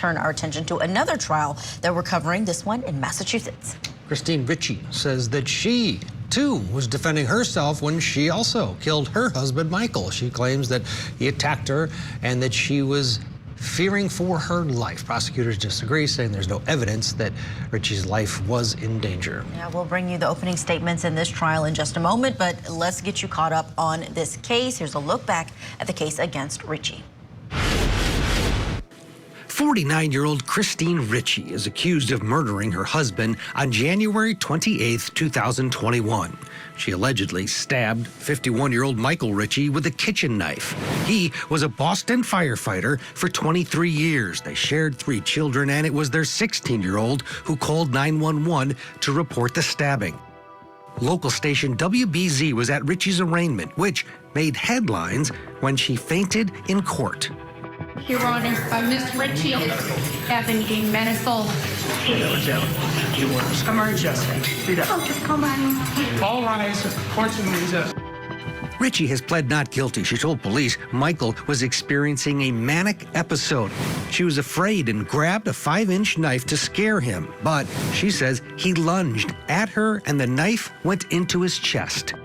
turn our attention to another trial that we're covering, this one in Massachusetts. Christine Ricci says that she, too, was defending herself when she also killed her husband, Michael. She claims that he attacked her and that she was fearing for her life. Prosecutors disagree, saying there's no evidence that Ricci's life was in danger. Yeah, we'll bring you the opening statements in this trial in just a moment, but let's get you caught up on this case. Here's a look back at the case against Ricci. 49-year-old Christine Ricci is accused of murdering her husband on January 28, 2021. She allegedly stabbed 51-year-old Michael Ricci with a kitchen knife. He was a Boston firefighter for 23 years. They shared 3 children, and it was their 16-year-old who called 911 to report the stabbing. Local station WBZ was at Ricci's arraignment, which made headlines when she fainted in court. Your Honor, Ms. Ricci is having a medical emergency. Come on. All rise. Court's in recess. Ricci has pled not guilty. She told police Michael was experiencing a manic episode. She was afraid and grabbed a 5-inch knife to scare him, but she says he lunged at her and the knife went into his chest.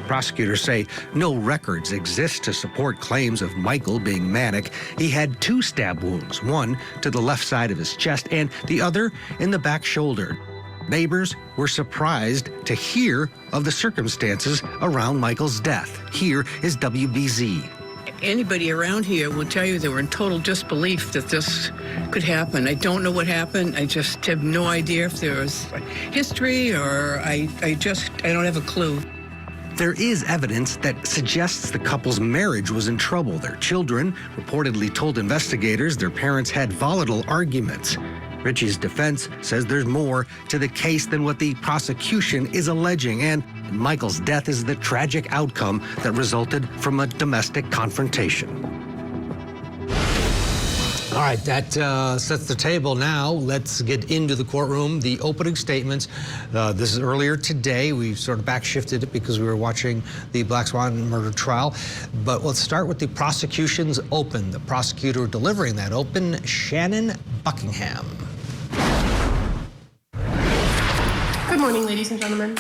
Prosecutors say no records exist to support claims of Michael being manic. He had 2 stab wounds, one to the left side of his chest and the other in the back shoulder. Neighbors were surprised to hear of the circumstances around Michael's death. Here is WBZ. Anybody around here will tell you they were in total disbelief that this could happen. I don't know what happened. I just have no idea if there was history or I don't have a clue. There is evidence that suggests the couple's marriage was in trouble. Their children reportedly told investigators their parents had volatile arguments. Ricci's defense says there's more to the case than what the prosecution is alleging, and Michael's death is the tragic outcome that resulted from a domestic confrontation. All right, that sets the table now. Let's get into the courtroom. The opening statements. This is earlier today. We sort of backshifted it because we were watching the Black Swan murder trial. But let's start with the prosecution's open. The prosecutor delivering that open, Shannon Buckingham. Good morning, ladies and gentlemen.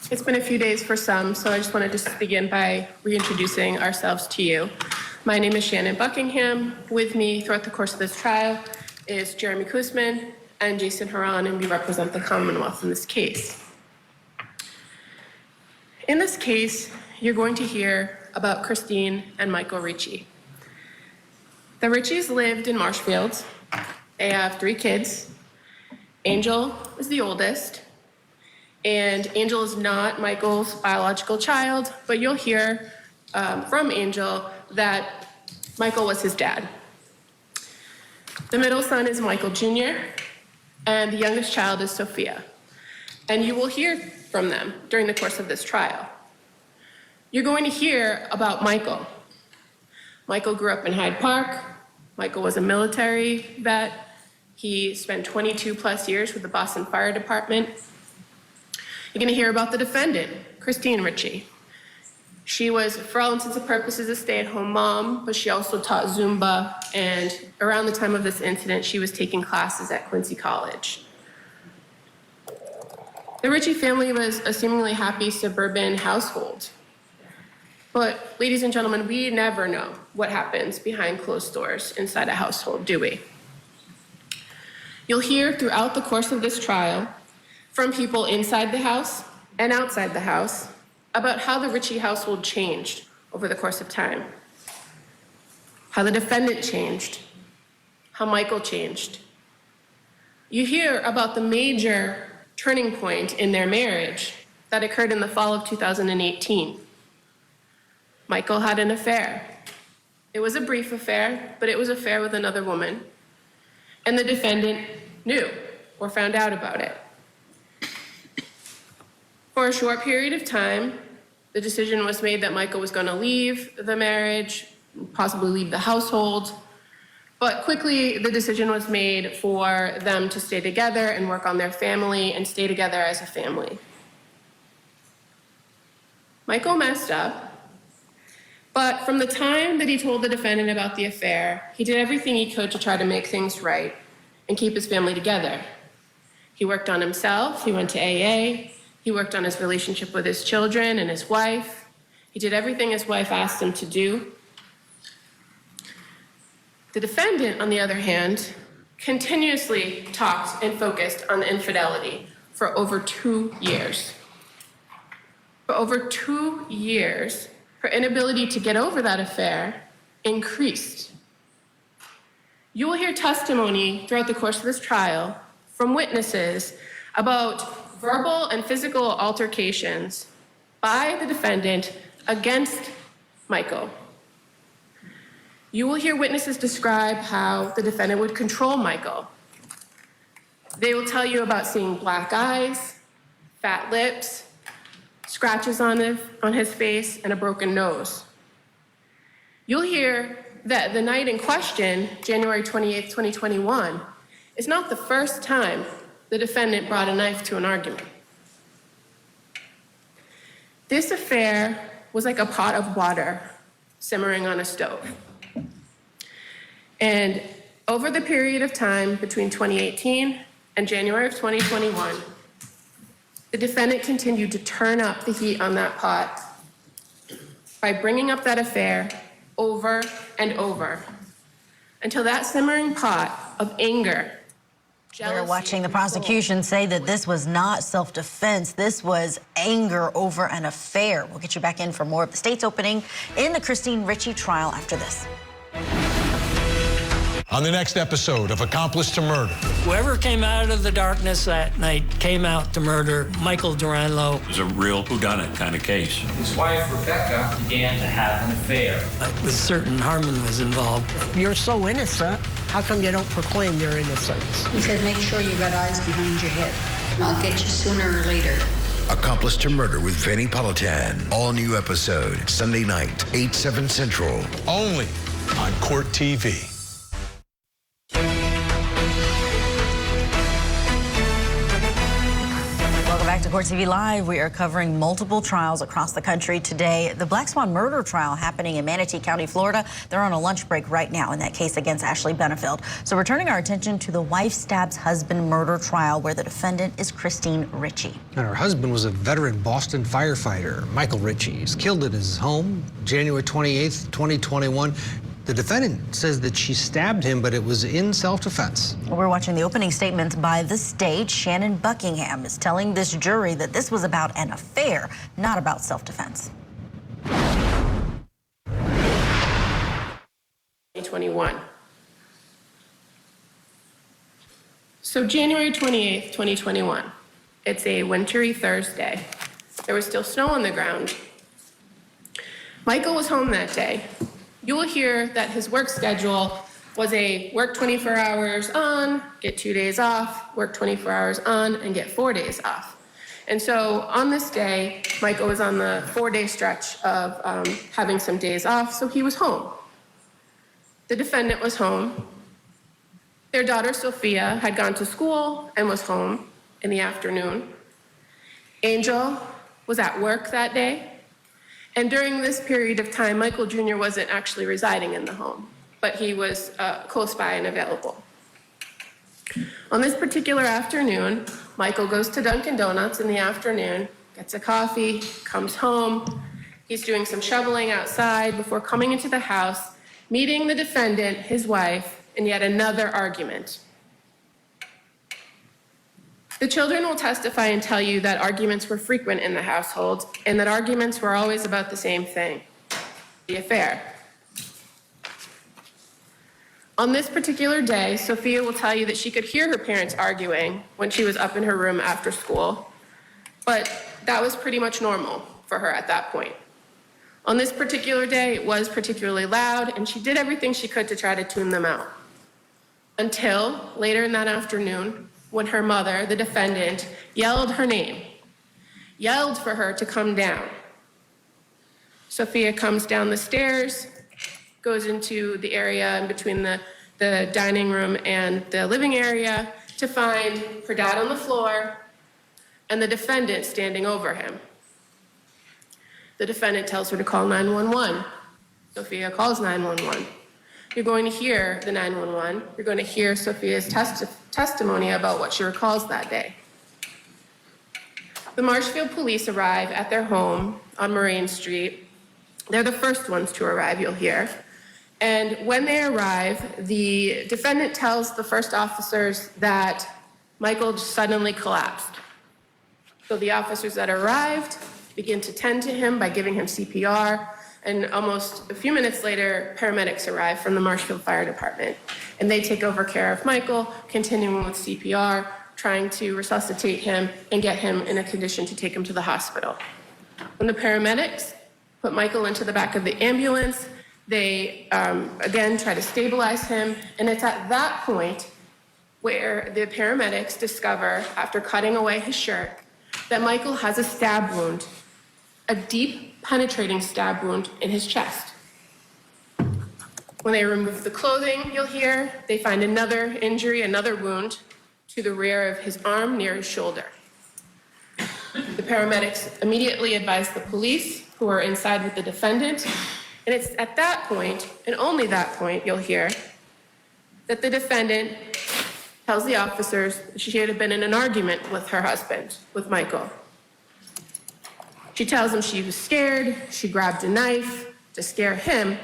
It's been a few days for some, so I just wanted to begin by reintroducing ourselves to you. My name is Shannon Buckingham. With me throughout the course of this trial is Jeremy Kuzman and Jason Haran, and we represent the Commonwealth in this case. In this case, you're going to hear about Christine and Michael Ricci. The Riccis lived in Marshfield. They have 3 kids. Angel is the oldest, and Angel is not Michael's biological child, but you'll hear from Angel that Michael was his dad. The middle son is Michael Jr., and the youngest child is Sophia. And you will hear from them during the course of this trial. You're going to hear about Michael. Michael grew up in Hyde Park. Michael was a military vet. He spent 22 plus years with the Boston Fire Department. You're going to hear about the defendant, Christine Ricci. She was, for all intents and purposes, a stay-at-home mom, but she also taught Zumba, and around the time of this incident, she was taking classes at Quincy College. The Ricci family was a seemingly happy suburban household. But, ladies and gentlemen, we never know what happens behind closed doors inside a household, do we? You'll hear throughout the course of this trial from people inside the house and outside the house about how the Ricci household changed over the course of time, how the defendant changed, how Michael changed. You hear about the major turning point in their marriage that occurred in the fall of 2018. Michael had an affair. It was a brief affair, but it was an affair with another woman, and the defendant knew or found out about it. For a short period of time, the decision was made that Michael was going to leave the marriage, possibly leave the household, but quickly the decision was made for them to stay together and work on their family and stay together as a family. Michael messed up, But from the time that he told the defendant about the affair, he did everything he could to try to make things right and keep his family together. He worked on himself, he went to AA, he worked on his relationship with his children and his wife. He did everything his wife asked him to do. The defendant, on the other hand, continuously talked and focused on the infidelity for over 2 years. For over 2 years, her inability to get over that affair increased. You will hear testimony throughout the course of this trial from witnesses about verbal and physical altercations by the defendant against Michael. You will hear witnesses describe how the defendant would control Michael. They will tell you about seeing black eyes, fat lips, scratches on his face, and a broken nose. You'll hear that the night in question, January 28th, 2021, is not the first time the defendant brought a knife to an argument. This affair was like a pot of water simmering on a stove. And over the period of time between 2018 and January of 2021, the defendant continued to turn up the heat on that pot by bringing up that affair over and over until that simmering pot of anger, jealousy. We're watching the prosecution say that this was not self-defense. This was anger over an affair. We'll get you back in for more of the state's opening in the Christine Ricci trial after this. On the next episode of Accomplice to Murder. Whoever came out of the darkness that night came out to murder Michael Duranlo. It was a real whodunit kind of case. His wife, Rebecca, began to have an affair. With certain Harmon was involved. You're so innocent. How come you don't proclaim your innocence? He said, make sure you got eyes behind your head. And I'll get you sooner or later. Accomplice to Murder with Vinnie Politan. All new episode, Sunday night, 8/7 Central. Only on Court TV. Welcome back to Court TV Live. We are covering multiple trials across the country today. The Black Swan murder trial happening in Manatee County, Florida. They're on a lunch break right now in that case against Ashley Benefield. So we're turning our attention to the wife stabs husband murder trial where the defendant is Christine Ricci. And her husband was a veteran Boston firefighter, Michael Ricci. He was killed at his home January 28th, 2021. The defendant says that she stabbed him, but it was in self-defense. We're watching the opening statements by the state. Shannon Buckingham is telling this jury that this was about an affair, not about self-defense. 2021. So January 28th, 2021. It's a wintry Thursday. There was still snow on the ground. Michael was home that day. You will hear that his work schedule was a work 24 hours on, get 2 days off, work 24 hours on, and get 4 days off. And so on this day, Michael was on the 4-day stretch of having some days off, so he was home. The defendant was home. Their daughter, Sophia, had gone to school and was home in the afternoon. Angel was at work that day. And during this period of time, Michael Jr. wasn't actually residing in the home, but he was close by and available. On this particular afternoon, Michael goes to Dunkin' Donuts in the afternoon, gets a coffee, comes home. He's doing some shoveling outside before coming into the house, meeting the defendant, his wife, in yet another argument. The children will testify and tell you that arguments were frequent in the household and that arguments were always about the same thing, the affair. On this particular day, Sophia will tell you that she could hear her parents arguing when she was up in her room after school, but that was pretty much normal for her at that point. On this particular day, it was particularly loud, and she did everything she could to try to tune them out. Until later in that afternoon, when her mother, the defendant, yelled her name, yelled for her to come down. Sophia comes down the stairs, goes into the area in between the dining room and the living area to find her dad on the floor and the defendant standing over him. The defendant tells her to call 911. Sophia calls 911. You're going to hear the 911. You're going to hear Sophia's testimony about what she recalls that day. The Marshfield police arrive at their home on Moraine Street. They're the first ones to arrive, you'll hear. And when they arrive, the defendant tells the first officers that Michael suddenly collapsed. So the officers that arrived begin to tend to him by giving him CPR. And almost a few minutes later, paramedics arrive from the Marshfield Fire Department. And they take over care of Michael, continuing with CPR, trying to resuscitate him and get him in a condition to take him to the hospital. When the paramedics put Michael into the back of the ambulance, they, again, try to stabilize him. And it's at that point where the paramedics discover, after cutting away his shirt, that Michael has a stab wound, a deep, penetrating stab wound in his chest. When they remove the clothing, you'll hear, they find another injury, another wound to the rear of his arm near his shoulder. The paramedics immediately advise the police, who are inside with the defendant, and it's at that point, and only that point, you'll hear, that the defendant tells the officers that she had been in an argument with her husband, with Michael. She tells him she was scared, she grabbed a knife to scare him,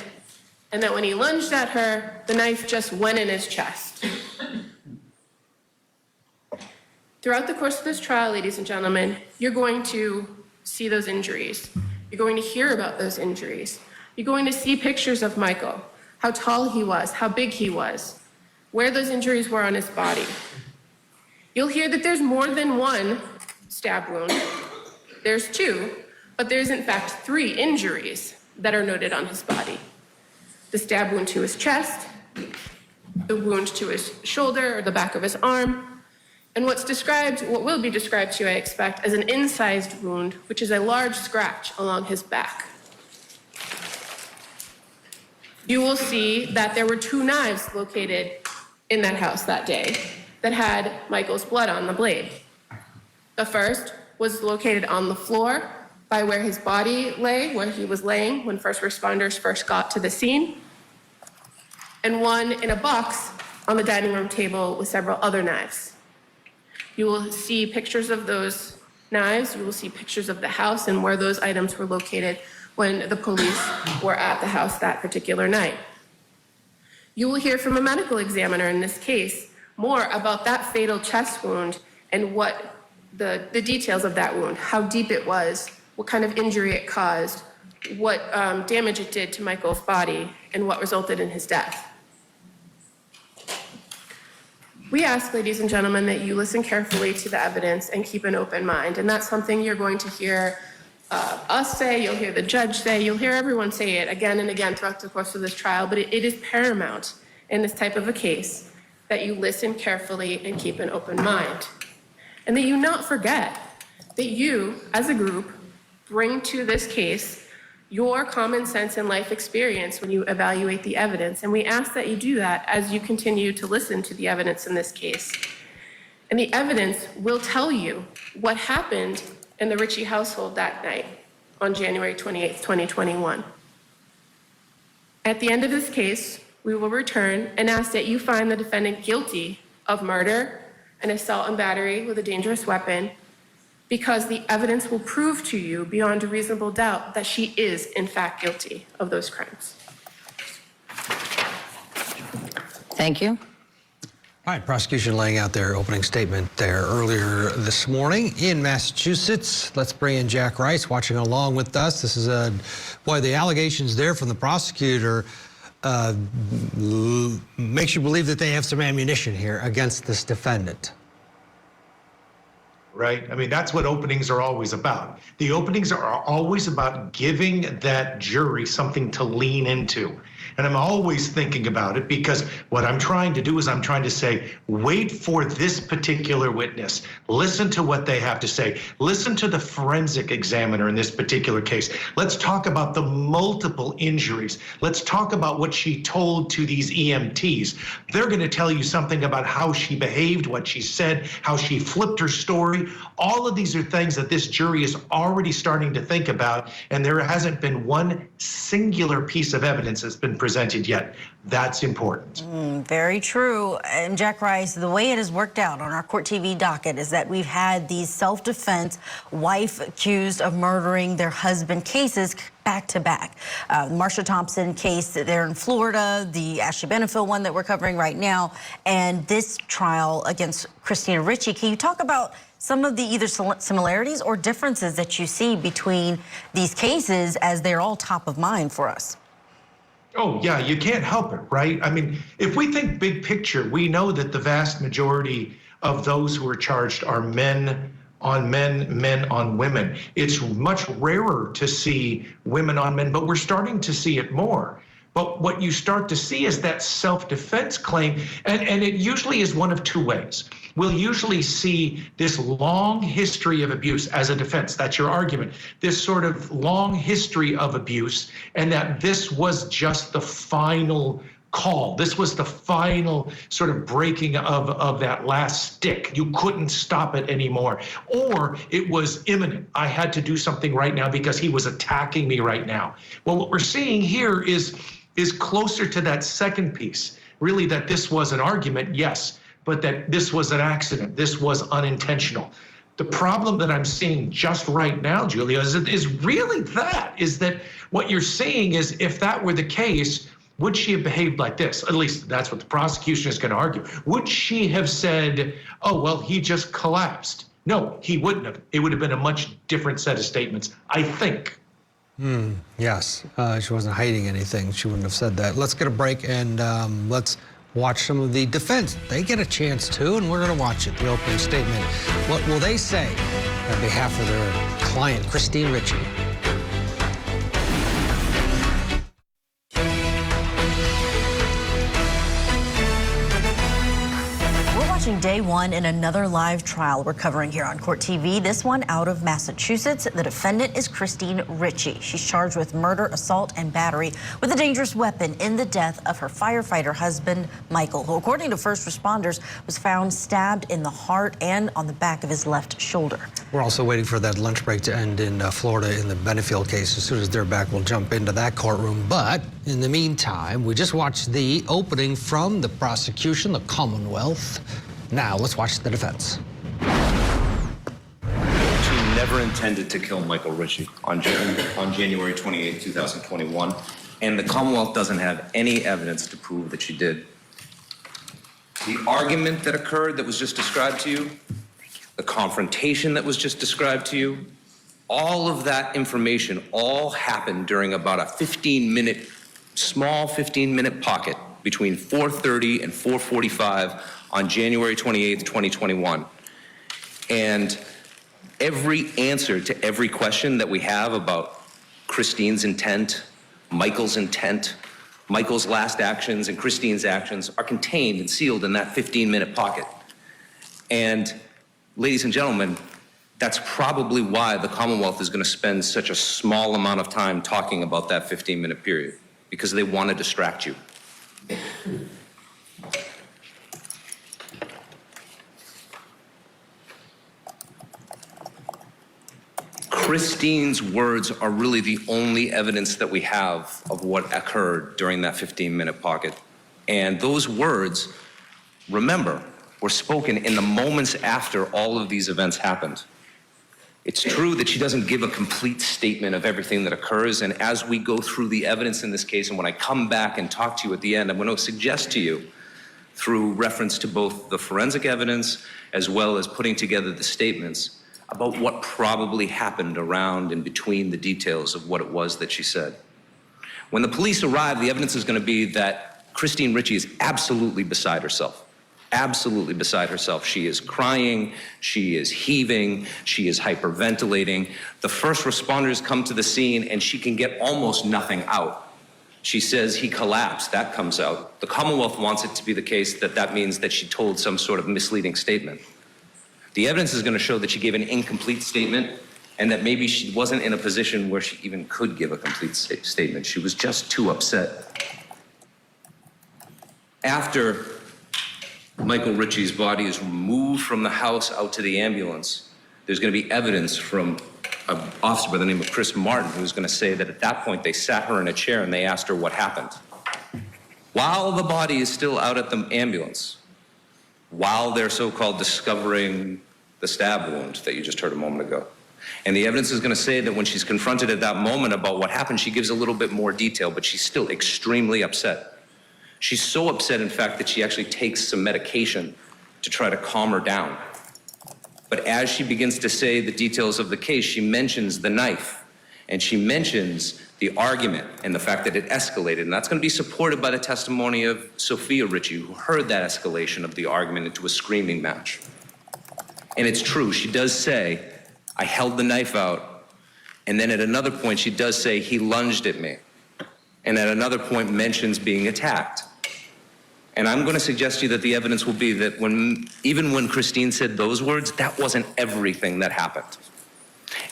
and that when he lunged at her, the knife just went in his chest. Throughout the course of this trial, ladies and gentlemen, you're going to see those injuries. You're going to hear about those injuries. You're going to see pictures of Michael, how tall he was, how big he was, where those injuries were on his body. You'll hear that there's more than one stab wound. There's two, but there's in fact 3 injuries that are noted on his body. The stab wound to his chest, the wound to his shoulder or the back of his arm, and what will be described to you, I expect, as an incised wound, which is a large scratch along his back. You will see that there were 2 knives located in that house that day that had Michael's blood on the blade. The first was located on the floor by where his body lay, where he was laying when first responders first got to the scene, and one in a box on the dining room table with several other knives. You will see pictures of those knives. You will see pictures of the house and where those items were located when the police were at the house that particular night. You will hear from a medical examiner in this case more about that fatal chest wound and what the details of that wound, how deep it was, what kind of injury it caused, what damage it did to Michael's body, and what resulted in his death. We ask, ladies and gentlemen, that you listen carefully to the evidence and keep an open mind. And that's something you're going to hear us say, you'll hear the judge say, you'll hear everyone say it again and again throughout the course of this trial, but it is paramount in this type of a case that you listen carefully and keep an open mind. And that you not forget that you, as a group, bring to this case your common sense and life experience when you evaluate the evidence. And we ask that you do that as you continue to listen to the evidence in this case. And the evidence will tell you what happened in the Ricci household that night on January 28th, 2021. At the end of this case, we will return and ask that you find the defendant guilty of murder and assault and battery with a dangerous weapon, because the evidence will prove to you beyond a reasonable doubt that she is, in fact, guilty of those crimes. Thank you. All right, prosecution laying out their opening statement there earlier this morning in Massachusetts. Let's bring in Jack Rice watching along with us. This is the allegations there from the prosecutor makes you believe that they have some ammunition here against this defendant. Right? I mean, that's what openings are always about. The openings are always about giving that jury something to lean into. And I'm always thinking about it because what I'm trying to do is I'm trying to say, wait for this particular witness. Listen to what they have to say. Listen to the forensic examiner in this particular case. Let's talk about the multiple injuries. Let's talk about what she told to these EMTs. They're going to tell you something about how she behaved, what she said, how she flipped her story. All of these are things that this jury is already starting to think about, and there hasn't been one singular piece of evidence that's been presented yet. That's important. Very true. And Jack Rice, the way it has worked out on our Court TV docket is that we've had these self-defense, wife accused of murdering their husband cases back to back. Marsha Thompson case there in Florida, the Ashley Benefield one that we're covering right now, and this trial against Christina Ricci. Can you talk about some of the either similarities or differences that you see between these cases as they're all top of mind for us? Oh, yeah, you can't help it, right? I mean, if we think big picture, we know that the vast majority of those who are charged are men on men, men on women. It's much rarer to see women on men, but we're starting to see it more. But what you start to see is that self-defense claim, and it usually is one of two ways. We'll usually see this long history of abuse as a defense. That's your argument. This sort of long history of abuse, and that this was just the final call. This was the final sort of breaking of that last stick. You couldn't stop it anymore. Or it was imminent. I had to do something right now because he was attacking me right now. Well, what we're seeing here is closer to that second piece. Really, that this was an argument, yes, but that this was an accident. This was unintentional. The problem that I'm seeing just right now, Julia, is really that what you're saying is if that were the case, would she have behaved like this? At least that's what the prosecution is going to argue. Would she have said, oh, well, he just collapsed? No, he wouldn't have. It would have been a much different set of statements, I think. Yes, she wasn't hiding anything. She wouldn't have said that. Let's get a break and let's watch some of the defense. They get a chance too, and we're going to watch it, the opening statement. What will they say on behalf of their client, Christine Ricci? Day one in another live trial we're covering here on Court TV. This one out of Massachusetts. The defendant is Christine Ricci. She's charged with murder, assault, and battery with a dangerous weapon in the death of her firefighter husband, Michael, who, according to first responders, was found stabbed in the heart and on the back of his left shoulder. We're also waiting for that lunch break to end in Florida in the Benefield case. As soon as they're back, we'll jump into that courtroom. But in the meantime, we just watched the opening from the prosecution, the Commonwealth. Now, let's watch the defense. She never intended to kill Michael Ricci on January 28, 2021, and the Commonwealth doesn't have any evidence to prove that she did. The argument that occurred that was just described to you, the confrontation that was just described to you, all of that information all happened during about a 15-minute, small 15-minute pocket between 4:30 and 4:45 on January 28th, 2021. And every answer to every question that we have about Christine's intent, Michael's intent, Michael's last actions, and Christine's actions are contained and sealed in that 15-minute pocket. And ladies and gentlemen, that's probably why the Commonwealth is going to spend such a small amount of time talking about that 15-minute period, because they want to distract you. Christine's words are really the only evidence that we have of what occurred during that 15-minute pocket. And those words, remember, were spoken in the moments after all of these events happened. It's true that she doesn't give a complete statement of everything that occurs, and as we go through the evidence in this case, and when I come back and talk to you at the end, I'm going to suggest to you, through reference to both the forensic evidence as well as putting together the statements, about what probably happened around and between the details of what it was that she said. When the police arrive, the evidence is going to be that Christine Ricci is absolutely beside herself. Absolutely beside herself. She is crying, she is heaving, she is hyperventilating. The first responders come to the scene and she can get almost nothing out. She says he collapsed. That comes out. The Commonwealth wants it to be the case that that means that she told some sort of misleading statement. The evidence is going to show that she gave an incomplete statement and that maybe she wasn't in a position where she even could give a complete statement. She was just too upset. After Michael Ricci's body is removed from the house out to the ambulance, there's going to be evidence from an officer by the name of Chris Martin who's going to say that at that point they sat her in a chair and they asked her what happened. While the body is still out at the ambulance, while they're so-called discovering the stab wound that you just heard a moment ago. And the evidence is going to say that when she's confronted at that moment about what happened, she gives a little bit more detail, but she's still extremely upset. She's so upset, in fact, that she actually takes some medication to try to calm her down. But as she begins to say the details of the case, she mentions the knife, and she mentions the argument and the fact that it escalated. And that's going to be supported by the testimony of Sophia Ricci, who heard that escalation of the argument into a screaming match. And it's true, she does say, I held the knife out, and then at another point she does say he lunged at me. And at another point mentions being attacked. And I'm going to suggest to you that the evidence will be that even when Christine said those words, that wasn't everything that happened.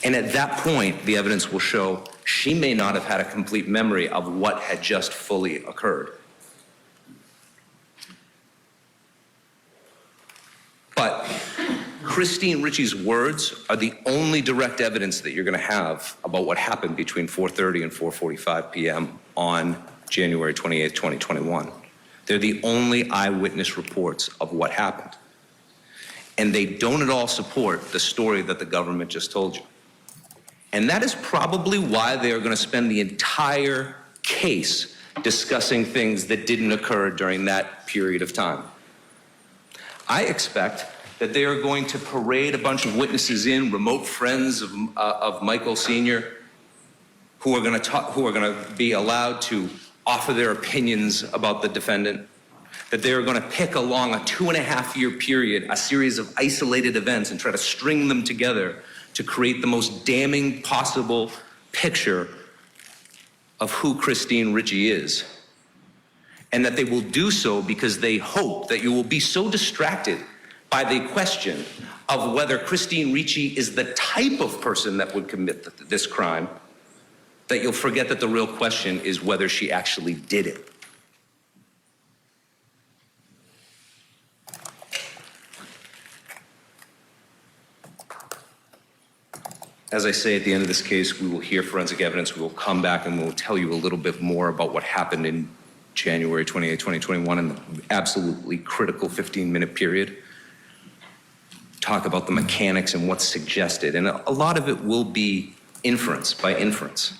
And at that point, the evidence will show she may not have had a complete memory of what had just fully occurred. But Christine Ricci's words are the only direct evidence that you're going to have about what happened between 4:30 and 4:45 p.m. on January 28, 2021. They're the only eyewitness reports of what happened. And they don't at all support the story that the government just told you. And that is probably why they are going to spend the entire case discussing things that didn't occur during that period of time. I expect that they are going to parade a bunch of witnesses in, remote friends of Michael Sr., who are going to be allowed to offer their opinions about the defendant, that they are going to pick along a 2.5-year period, a series of isolated events, and try to string them together to create the most damning possible picture of who Christine Ricci is. And that they will do so because they hope that you will be so distracted by the question of whether Christine Ricci is the type of person that would commit this crime, that you'll forget that the real question is whether she actually did it. As I say, at the end of this case, we will hear forensic evidence. We will come back and we will tell you a little bit more about what happened in January 28, 2021 in the absolutely critical 15-minute period. Talk about the mechanics and what's suggested. And a lot of it will be inference by inference,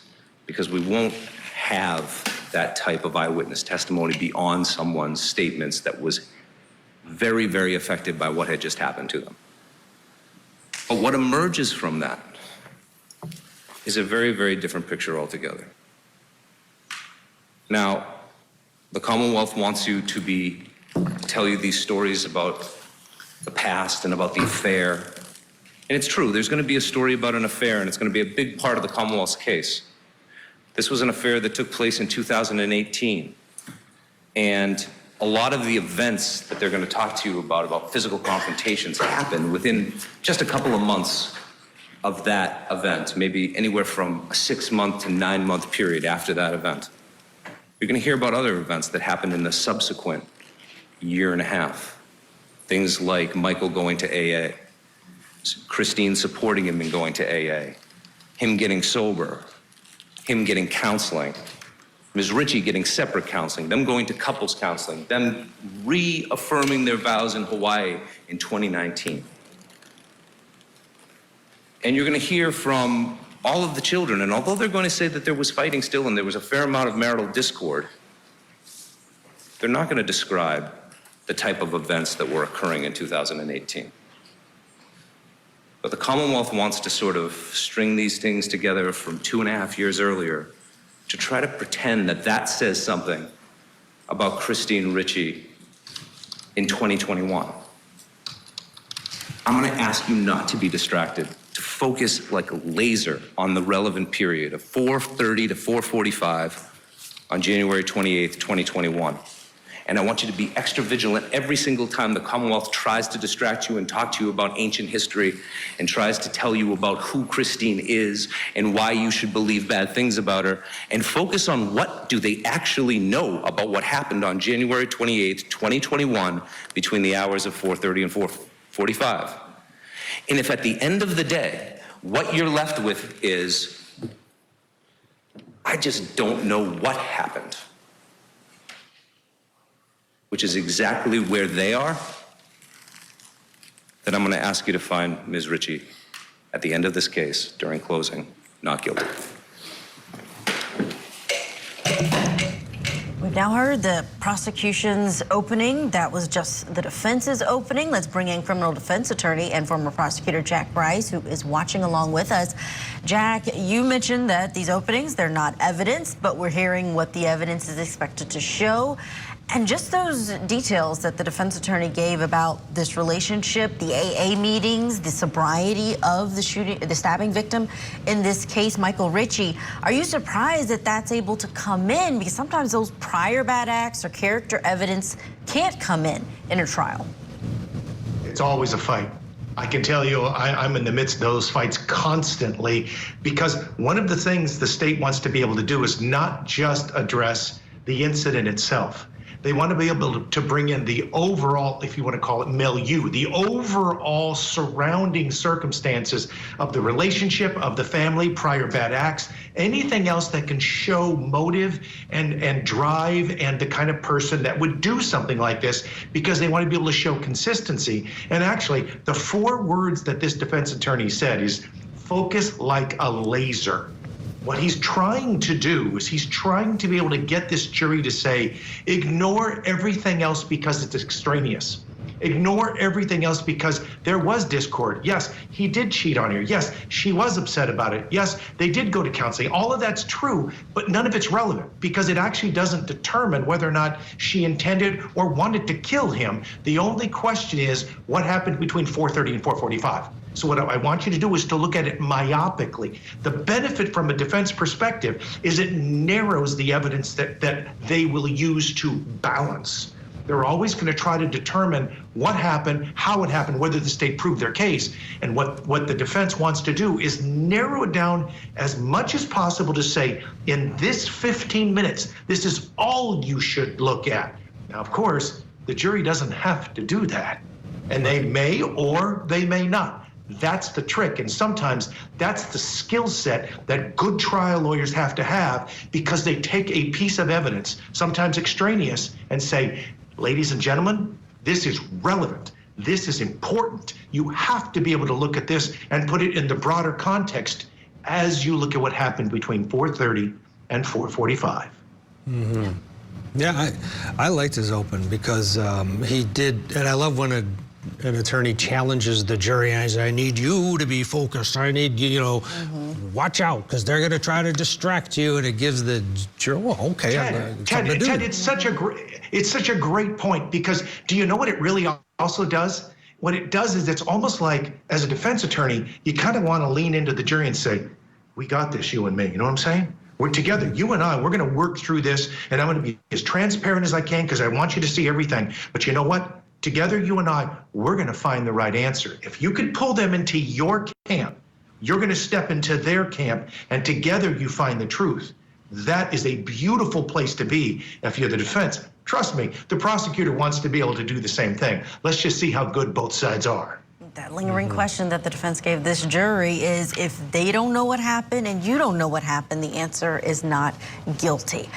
because we won't have that type of eyewitness testimony beyond someone's statements that was very, very affected by what had just happened to them. But what emerges from that is a very, very different picture altogether. Now, the Commonwealth wants you to tell you these stories about the past and about the affair. And it's true, there's going to be a story about an affair, and it's going to be a big part of the Commonwealth's case. This was an affair that took place in 2018. And a lot of the events that they're going to talk to you about physical confrontations, happened within just a couple of months of that event, maybe anywhere from a 6-month to 9-month period after that event. You're going to hear about other events that happened in the subsequent 1.5 years. Things like Michael going to AA, Christine supporting him in going to AA, him getting sober, him getting counseling, Ms. Ricci getting separate counseling, them going to couples counseling, them reaffirming their vows in Hawaii in 2019. And you're going to hear from all of the children, and although they're going to say that there was fighting still and there was a fair amount of marital discord, they're not going to describe the type of events that were occurring in 2018. But the Commonwealth wants to sort of string these things together from 2.5 years earlier to try to pretend that that says something about Christine Ricci in 2021. I'm going to ask you not to be distracted, to focus like a laser on the relevant period of 4:30 to 4:45 on January 28th, 2021. And I want you to be extra vigilant every single time the Commonwealth tries to distract you and talk to you about ancient history and tries to tell you about who Christine is and why you should believe bad things about her, and focus on what do they actually know about what happened on January 28th, 2021 between the hours of 4:30 and 4:45. And if at the end of the day, what you're left with is, I just don't know what happened, which is exactly where they are, then I'm going to ask you to find Ms. Ricci at the end of this case during closing not guilty. We've now heard the prosecution's opening. That was just the defense's opening. Let's bring in criminal defense attorney and former prosecutor Jack Bryce, who is watching along with us. Jack, you mentioned that these openings, they're not evidence, but we're hearing what the evidence is expected to show. And just those details that the defense attorney gave about this relationship, the AA meetings, the sobriety of the stabbing victim in this case, Michael Ricci, are you surprised that that's able to come in? Because sometimes those prior bad acts or character evidence can't come in a trial. It's always a fight. I can tell you I'm in the midst of those fights constantly, because one of the things the state wants to be able to do is not just address the incident itself. They want to be able to bring in the overall, if you want to call it milieu, the overall surrounding circumstances of the relationship, of the family, prior bad acts, anything else that can show motive and drive and the kind of person that would do something like this, because they want to be able to show consistency. And actually, the 4 words that this defense attorney said is focus like a laser. What he's trying to do is he's trying to be able to get this jury to say, ignore everything else because it's extraneous. Ignore everything else because there was discord. Yes, he did cheat on her. Yes, she was upset about it. Yes, they did go to counseling. All of that's true, but none of it's relevant because it actually doesn't determine whether or not she intended or wanted to kill him. The only question is what happened between 4:30 and 4:45. So what I want you to do is to look at it myopically. The benefit from a defense perspective is it narrows the evidence that they will use to balance. They're always going to try to determine what happened, how it happened, whether the state proved their case. And what the defense wants to do is narrow it down as much as possible to say, in this 15 minutes, this is all you should look at. Now, of course, the jury doesn't have to do that. And they may or they may not. That's the trick, and sometimes that's the skill set that good trial lawyers have to have, because they take a piece of evidence, sometimes extraneous, and say, ladies and gentlemen, this is relevant. This is important. You have to be able to look at this and put it in the broader context as you look at what happened between 4:30 and 4:45. Mm-hmm. Yeah, I liked his open because he did, and I love when an attorney challenges the jury and I say, I need you to be focused. I need you, watch out, because they're going to try to distract you, and it gives the jury, well, okay, Ted, it's such a great point, because do you know what it really also does? What it does is it's almost like, as a defense attorney, you kind of want to lean into the jury and say, we got this, you and me. You know what I'm saying? We're together, you and I, we're going to work through this, and I'm going to be as transparent as I can because I want you to see everything. But you know what? Together, you and I, we're going to find the right answer. If you could pull them into your camp, you're going to step into their camp, and together you find the truth. That is a beautiful place to be if you're the defense. Trust me, the prosecutor wants to be able to do the same thing. Let's just see how good both sides are. That lingering question that the defense gave this jury is, if they don't know what happened and you don't know what happened, the answer is not guilty.